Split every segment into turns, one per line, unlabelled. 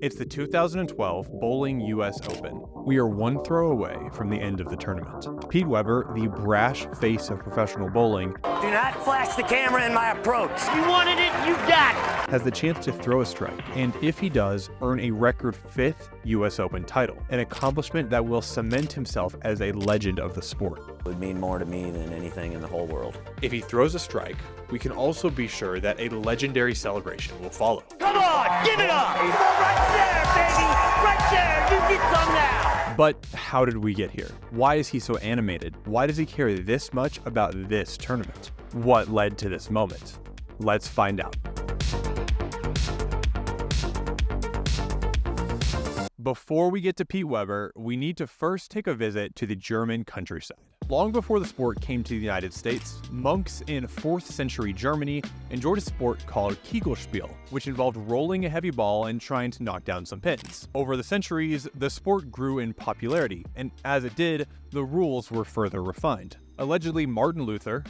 It's the 2012 Bowling US Open. We are one throw away from the end of the tournament. Pete Weber, the brash face of professional bowling,
do not flash the camera in my approach. You wanted it, you got it.
Has the chance to throw a strike, and if he does, earn a record 5th US Open title, an accomplishment that will cement himself as a legend of the sport.
It would mean more to me than anything in the whole world.
If he throws a strike, we can also be sure that a legendary celebration will follow.
Come on, give it up! Right there, baby! Right there, you get some now!
But how did we get here? Why is he so animated? Why does he care this much about this tournament? What led to this moment? Let's find out. Before we get to Pete Weber, we need to first take a visit to the German countryside. Long before the sport came to the United States, monks in 4th century Germany enjoyed a sport called Kegelspiel, which involved rolling a heavy ball and trying to knock down some pins. Over the centuries, the sport grew in popularity, and as it did, the rules were further refined. Allegedly, Martin Luther,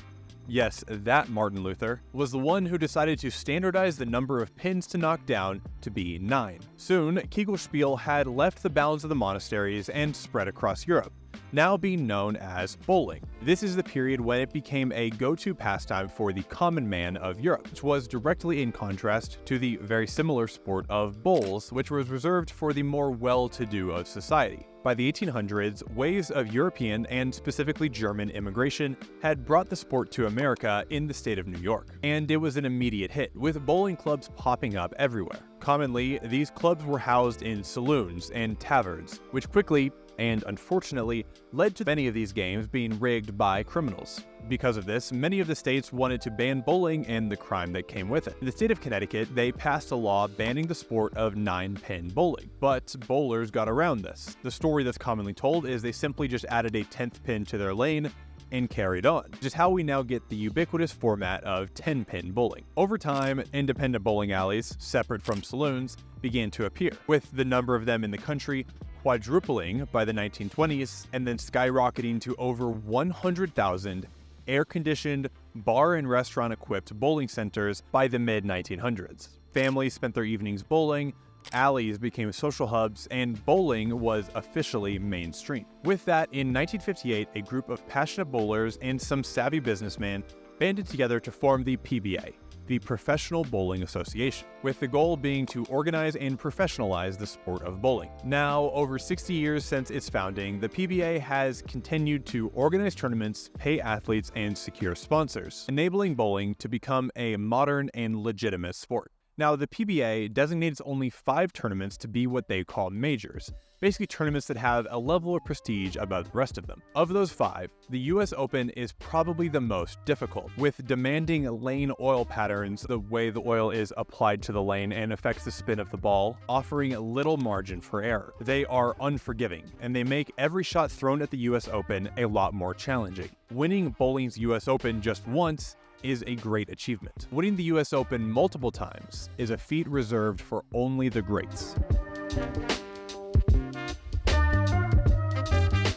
yes, that Martin Luther, was the one who decided to standardize the number of pins to knock down to be 9. Soon, Kegelspiel had left the bounds of the monasteries and spread across Europe, now being known as bowling. This is the period when it became a go-to pastime for the common man of Europe, which was directly in contrast to the very similar sport of bowls, which was reserved for the more well-to-do of society. By the 1800s, waves of European and specifically German immigration had brought the sport to America in the state of New York, and it was an immediate hit, with bowling clubs popping up everywhere. Commonly, these clubs were housed in saloons and taverns, which quickly and unfortunately led to many of these games being rigged by criminals. Because of this, many of the states wanted to ban bowling and the crime that came with it. In the state of Connecticut, they passed a law banning the sport of 9-pin bowling, but bowlers got around this. The story that's commonly told is they simply just added a 10th pin to their lane and carried on, which is how we now get the ubiquitous format of 10-pin bowling. Over time, independent bowling alleys, separate from saloons, began to appear, with the number of them in the country quadrupling by the 1920s and then skyrocketing to over 100,000 air-conditioned, bar and restaurant-equipped bowling centers by the mid-1900s. Families spent their evenings bowling, alleys became social hubs, and bowling was officially mainstream. With that, in 1958, a group of passionate bowlers and some savvy businessmen banded together to form the PBA, the Professional Bowling Association, with the goal being to organize and professionalize the sport of bowling. Now, over 60 years since its founding, the PBA has continued to organize tournaments, pay athletes, and secure sponsors, enabling bowling to become a modern and legitimate sport. Now, the PBA designates only 5 tournaments to be what they call majors, basically tournaments that have a level of prestige above the rest of them. Of those 5, the US Open is probably the most difficult, with demanding lane oil patterns, the way the oil is applied to the lane and affects the spin of the ball, offering little margin for error. They are unforgiving, and they make every shot thrown at the US Open a lot more challenging. Winning bowling's US Open just once is a great achievement. Winning the US Open multiple times is a feat reserved for only the greats.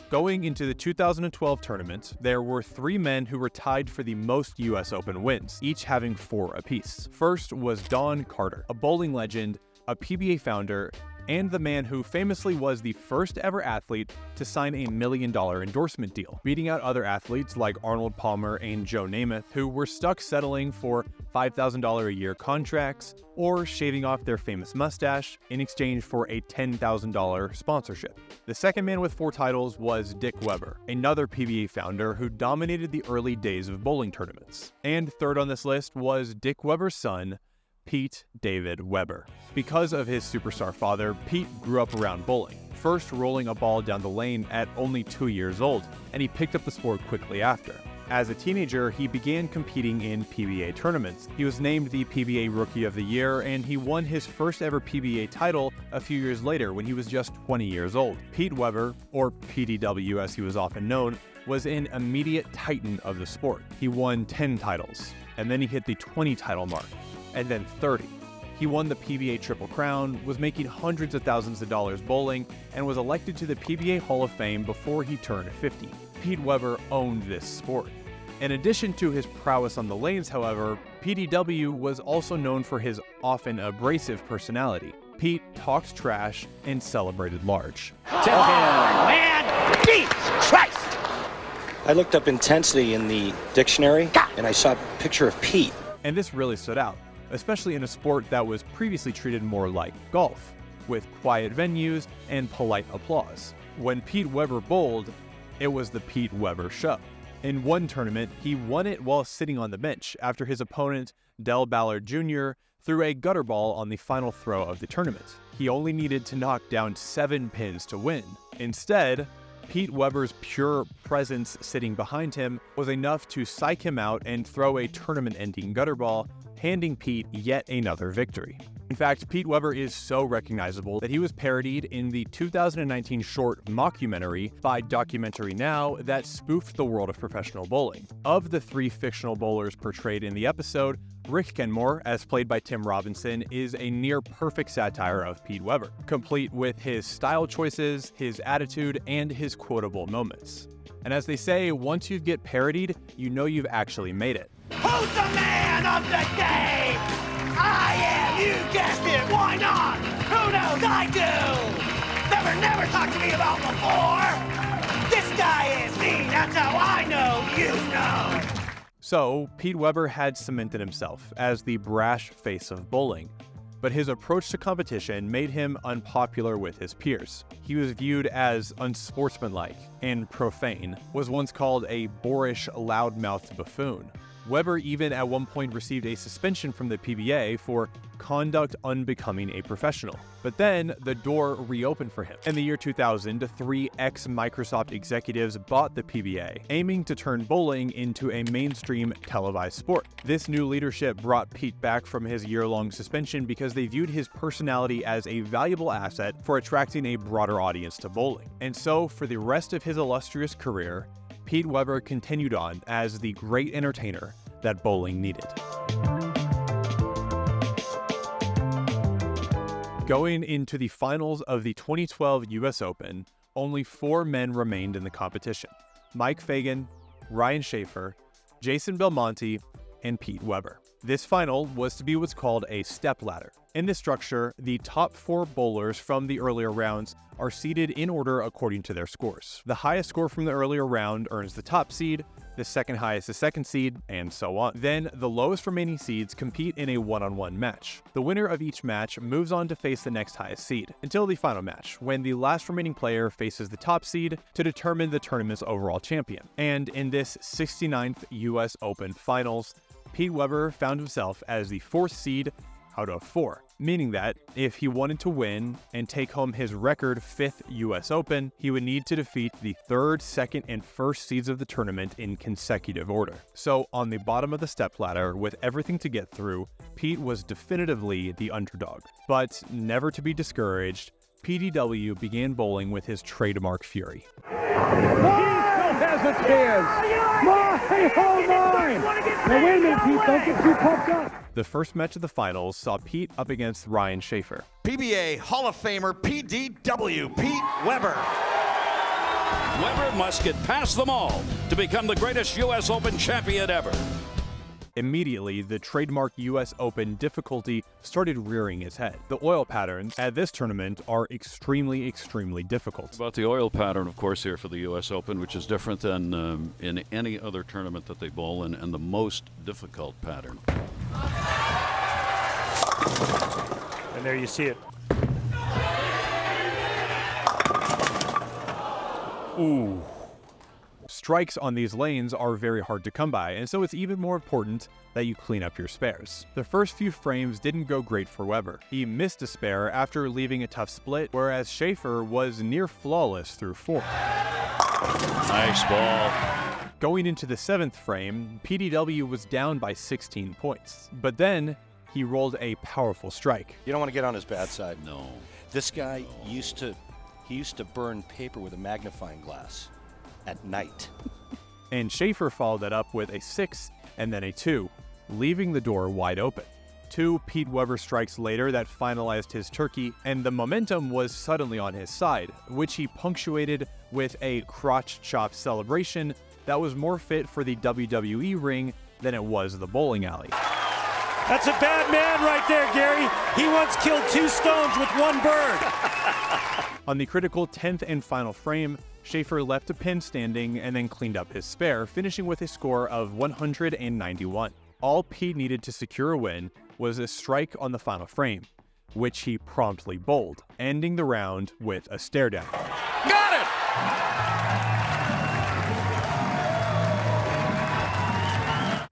Going into the 2012 tournament, there were 3 men who were tied for the most US Open wins, each having 4 apiece. First was Don Carter, a bowling legend, a PBA founder, and the man who famously was the first ever athlete to sign a $1 million endorsement deal, beating out other athletes like Arnold Palmer and Joe Namath, who were stuck settling for $5,000 a year contracts or shaving off their famous mustache in exchange for a $10,000 sponsorship. The second man with 4 titles was Dick Weber, another PBA founder who dominated the early days of bowling tournaments. And third on this list was Dick Weber's son, Pete David Weber. Because of his superstar father, Pete grew up around bowling, first rolling a ball down the lane at only 2 years old, and he picked up the sport quickly after. As a teenager, he began competing in PBA tournaments. He was named the PBA Rookie of the Year, and he won his first ever PBA title a few years later when he was just 20 years old. Pete Weber, or PDW as he was often known, was an immediate titan of the sport. He won 10 titles, and then he hit the 20 title mark, and then 30. He won the PBA Triple Crown, was making hundreds of thousands of dollars bowling, and was elected to the PBA Hall of Fame before he turned 50. Pete Weber owned this sport. In addition to his prowess on the lanes, however, PDW was also known for his often abrasive personality. Pete talked trash and celebrated large.
Man, Jesus Christ!
I looked up intensity in the dictionary, and I saw a picture of Pete.
And this really stood out, especially in a sport that was previously treated more like golf, with quiet venues and polite applause. When Pete Weber bowled, it was the Pete Weber show. In one tournament, he won it while sitting on the bench after his opponent, Del Ballard Jr., threw a gutter ball on the final throw of the tournament. He only needed to knock down 7 pins to win. Instead, Pete Weber's pure presence sitting behind him was enough to psych him out and throw a tournament-ending gutter ball, handing Pete yet another victory. In fact, Pete Weber is so recognizable that he was parodied in the 2019 short mockumentary by Documentary Now that spoofed the world of professional bowling. Of the 3 fictional bowlers portrayed in the episode, Rick Kenmore, as played by Tim Robinson, is a near-perfect satire of Pete Weber, complete with his style choices, his attitude, and his quotable moments. And as they say, once you get parodied, you know you've actually made it.
Who's the man of the game? I am, you guessed it, why not? Who knows, I do! Never talked to me about before! This guy is me, that's how I know you know!
So, Pete Weber had cemented himself as the brash face of bowling, but his approach to competition made him unpopular with his peers. He was viewed as unsportsmanlike and profane, was once called a boorish, loud-mouthed buffoon. Weber even at one point received a suspension from the PBA for conduct unbecoming a professional. But then the door reopened for him. In the year 2000, 3 ex-Microsoft executives bought the PBA, aiming to turn bowling into a mainstream televised sport. This new leadership brought Pete back from his year-long suspension because they viewed his personality as a valuable asset for attracting a broader audience to bowling. And so, for the rest of his illustrious career, Pete Weber continued on as the great entertainer that bowling needed. Going into the finals of the 2012 US Open, only 4 men remained in the competition: Mike Fagan, Ryan Schaefer, Jason Belmonte, and Pete Weber. This final was to be what's called a stepladder. In this structure, the top 4 bowlers from the earlier rounds are seeded in order according to their scores. The highest score from the earlier round earns the top seed, the second highest the second seed, and so on. Then, the lowest remaining seeds compete in a one-on-one match. The winner of each match moves on to face the next highest seed, until the final match, when the last remaining player faces the top seed to determine the tournament's overall champion. And in this 69th US Open Finals, Pete Weber found himself as the 4th seed out of 4, meaning that if he wanted to win and take home his record 5th US Open, he would need to defeat the 3rd, 2nd, and 1st seeds of the tournament in consecutive order. So on the bottom of the stepladder, with everything to get through, Pete was definitively the underdog. But never to be discouraged, PDW began bowling with his trademark fury.
Has a chance. My, oh my! Now wait a minute, Pete, don't get too pumped up.
The first match of the finals saw Pete up against Ryan Schaefer.
PBA Hall of Famer PDW, Pete Weber.
Weber must get past them all to become the greatest U.S. Open champion ever.
Immediately, the trademark US Open difficulty started rearing its head. The oil patterns at this tournament are extremely difficult.
About the oil pattern, of course, here for the U.S. Open, which is different than in any other tournament that they bowl in, and the most difficult pattern.
And there you see it.
Ooh. Strikes on these lanes are very hard to come by, and so it's even more important that you clean up your spares. The first few frames didn't go great for Weber. He missed a spare after leaving a tough split, whereas Schaefer was near flawless through 4.
Nice ball.
Going into the 7th frame, PDW was down by 16 points. But then, he rolled a powerful strike.
You don't want to get on his bad side.
No.
This guy used to burn paper with a magnifying glass at night.
And Schaefer followed that up with a 6 and then a 2, leaving the door wide open. 2 Pete Weber strikes later that finalized his turkey, and the momentum was suddenly on his side, which he punctuated with a crotch chop celebration that was more fit for the WWE ring than it was the bowling alley.
That's a bad man right there, Gary. He once killed 2 stones with 1 bird.
On the critical 10th and final frame, Schaefer left a pin standing and then cleaned up his spare, finishing with a score of 191. All Pete needed to secure a win was a strike on the final frame, which he promptly bowled, ending the round with a stare down.
Got it!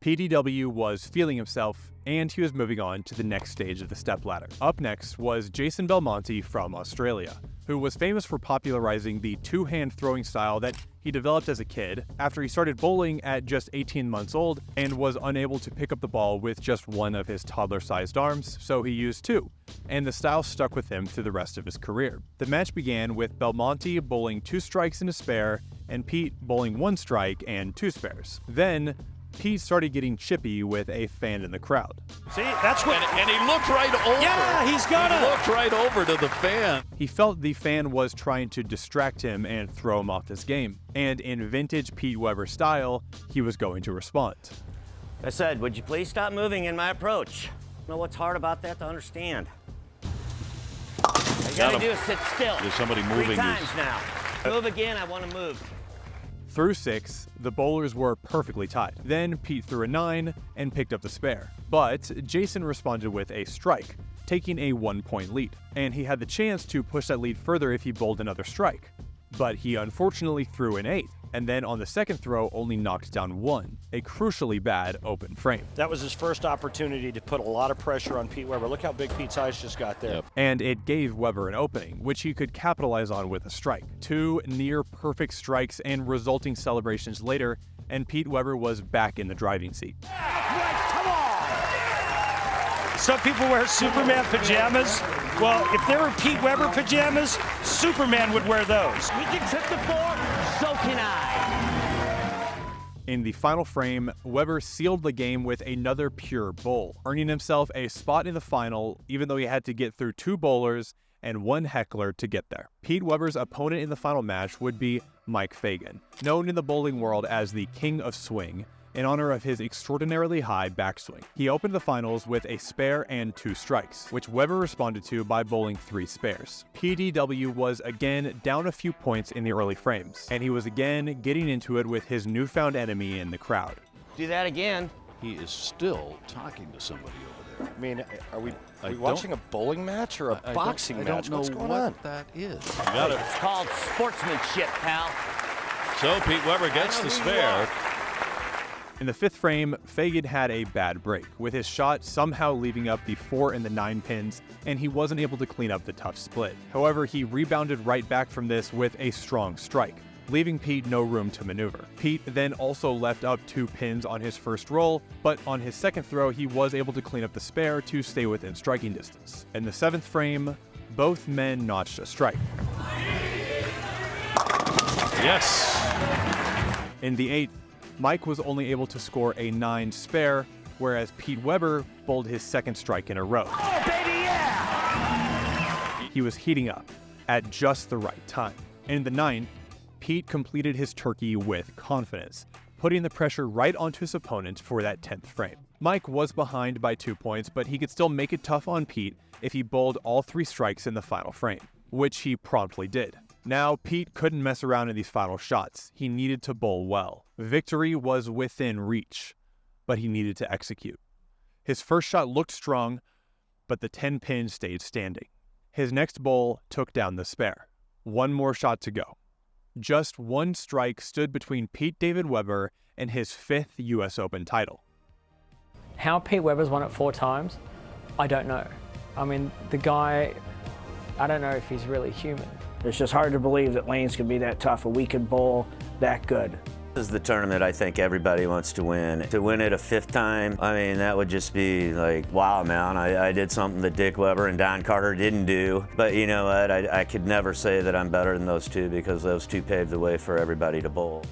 PDW was feeling himself, and he was moving on to the next stage of the stepladder. Up next was Jason Belmonte from Australia, who was famous for popularizing the two-hand throwing style that he developed as a kid after he started bowling at just 18 months old and was unable to pick up the ball with just one of his toddler-sized arms, so he used 2, and the style stuck with him through the rest of his career. The match began with Belmonte bowling 2 strikes and a spare, and Pete bowling 1 strike and 2 spares. Then, Pete started getting chippy with a fan in the crowd.
See, that's what...
And he looked right over.
Yeah, he's gonna...
He looked right over to the fan.
He felt the fan was trying to distract him and throw him off his game. And in vintage Pete Weber style, he was going to respond.
I said, would you please stop moving in my approach? You know what's hard about that to understand? All you gotta do is sit still.
There's somebody moving.
3 times now. Move again, I want to move.
Through 6, the bowlers were perfectly tied. Then Pete threw a 9 and picked up the spare. But Jason responded with a strike, taking a 1-point lead. And he had the chance to push that lead further if he bowled another strike. But he unfortunately threw an 8, and then on the second throw only knocked down 1, a crucially bad open frame.
That was his first opportunity to put a lot of pressure on Pete Weber. Look how big Pete's eyes just got there.
Yep.
And it gave Weber an opening, which he could capitalize on with a strike. 2 near-perfect strikes and resulting celebrations later, and Pete Weber was back in the driving seat.
Some people wear Superman pajamas. Well, if there were Pete Weber pajamas, Superman would wear those.
He can trip the floor, so can I.
In the final frame, Weber sealed the game with another pure bowl, earning himself a spot in the final, even though he had to get through 2 bowlers and 1 heckler to get there. Pete Weber's opponent in the final match would be Mike Fagan, known in the bowling world as the King of Swing, in honor of his extraordinarily high backswing. He opened the finals with a spare and 2 strikes, which Weber responded to by bowling 3 spares. PDW was again down a few points in the early frames, and he was again getting into it with his newfound enemy in the crowd.
Do that again.
He is still talking to somebody over there.
I mean, are we
I
watching a bowling match or a boxing match?
I don't know
What's going
what
on?
that is.
It's called sportsmanship, pal.
So Pete Weber gets the spare.
In the 5th frame, Fagan had a bad break, with his shot somehow leaving up the 4 and the 9 pins, and he wasn't able to clean up the tough split. However, he rebounded right back from this with a strong strike, leaving Pete no room to maneuver. Pete then also left up 2 pins on his first roll, but on his second throw, he was able to clean up the spare to stay within striking distance. In the 7th frame, both men notched a strike.
Yes.
In the 8th, Mike was only able to score a 9 spare, whereas Pete Weber bowled his 2nd strike in a row.
Oh, baby, yeah!
He was heating up at just the right time. In the 9th, Pete completed his turkey with confidence, putting the pressure right onto his opponent for that 10th frame. Mike was behind by 2 points, but he could still make it tough on Pete if he bowled all 3 strikes in the final frame, which he promptly did. Now, Pete couldn't mess around in these final shots. He needed to bowl well. Victory was within reach, but he needed to execute. His first shot looked strong, but the 10 pin stayed standing. His next bowl took down the spare. 1 more shot to go. Just 1 strike stood between Pete David Weber and his 5th US Open title.
How Pete Weber's won it 4 times, I don't know. I mean, the guy, I don't know if he's really human.
It's just hard to believe that lanes can be that tough and we could bowl that good.
This is the tournament I think everybody wants to win. To win it a 5th time, I mean, that would just be like, wow, man, I did something that Dick Weber and Don Carter didn't do. But you know what, I could never say that I'm better than those 2 because those 2 paved the way for everybody to bowl.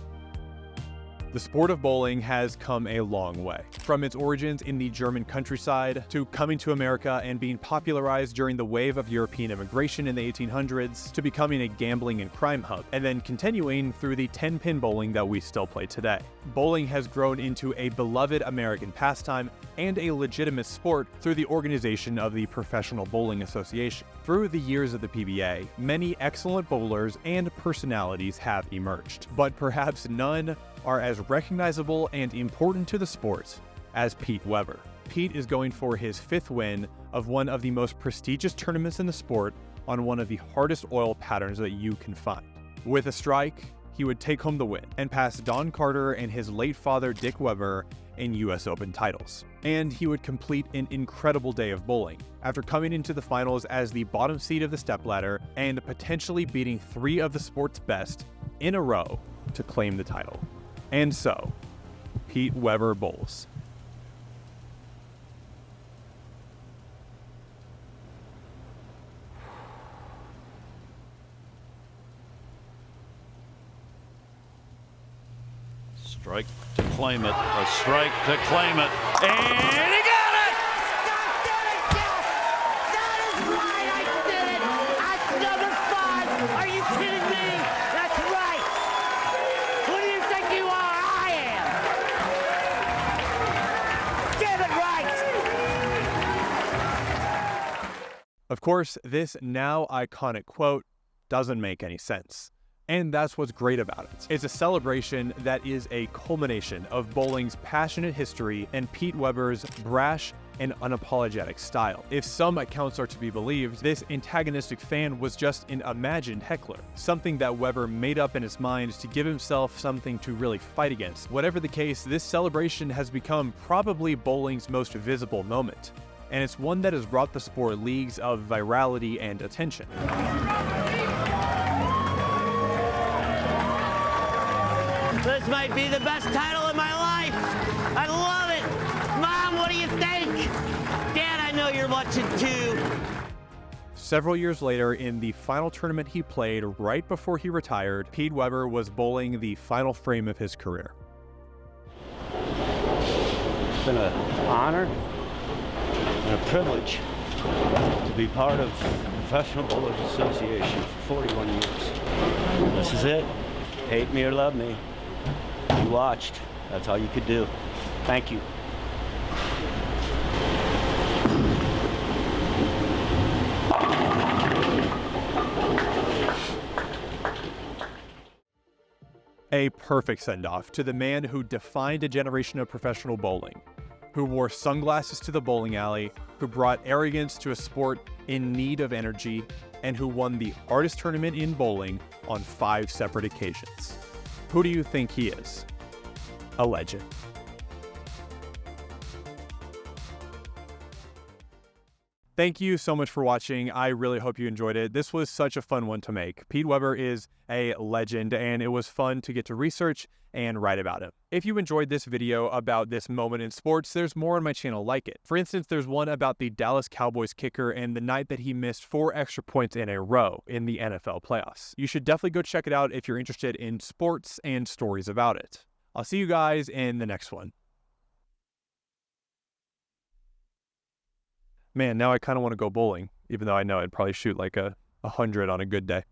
The sport of bowling has come a long way. From its origins in the German countryside, to coming to America and being popularized during the wave of European immigration in the 1800s, to becoming a gambling and crime hub, and then continuing through the 10-pin bowling that we still play today. Bowling has grown into a beloved American pastime and a legitimate sport through the organization of the Professional Bowling Association. Through the years of the PBA, many excellent bowlers and personalities have emerged, but perhaps none are as recognizable and important to the sport as Pete Weber. Pete is going for his 5th win of one of the most prestigious tournaments in the sport on one of the hardest oil patterns that you can find. With a strike, he would take home the win and pass Don Carter and his late father Dick Weber in US Open titles. And he would complete an incredible day of bowling after coming into the finals as the bottom seed of the stepladder and potentially beating 3 of the sport's best in a row to claim the title. And so, Pete Weber bowls.
Strike to claim it, a strike to claim it, and he got it!
That is right, I did it! That's number 5! Are you kidding me? That's right! Who do you think you are? I am! Get it right!
Of course, this now iconic quote doesn't make any sense. And that's what's great about it. It's a celebration that is a culmination of bowling's passionate history and Pete Weber's brash and unapologetic style. If some accounts are to be believed, this antagonistic fan was just an imagined heckler, something that Weber made up in his mind to give himself something to really fight against. Whatever the case, this celebration has become probably bowling's most visible moment, and it's one that has brought the sport leagues of virality and attention.
This might be the best title in my life. I love it. Mom, what do you think? Dad, I know you're watching too.
Several years later, in the final tournament he played right before he retired, Pete Weber was bowling the final frame of his career.
It's been an honor and a privilege to be part of the Professional Bowlers Association for 41 years. This is it. Hate me or love me. You watched. That's all you could do. Thank you.
A perfect send-off to the man who defined a generation of professional bowling, who wore sunglasses to the bowling alley, who brought arrogance to a sport in need of energy, and who won the hardest tournament in bowling on 5 separate occasions. Who do you think he is? A legend. Thank you so much for watching. I really hope you enjoyed it. This was such a fun one to make. Pete Weber is a legend, and it was fun to get to research and write about him. If you enjoyed this video about this moment in sports, there's more on my channel like it. For instance, there's one about the Dallas Cowboys kicker and the night that he missed 4 extra points in a row in the NFL playoffs. You should definitely go check it out if you're interested in sports and stories about it. I'll see you guys in the next one. Man, now I kind of want to go bowling, even though I know I'd probably shoot like 100 on a good day.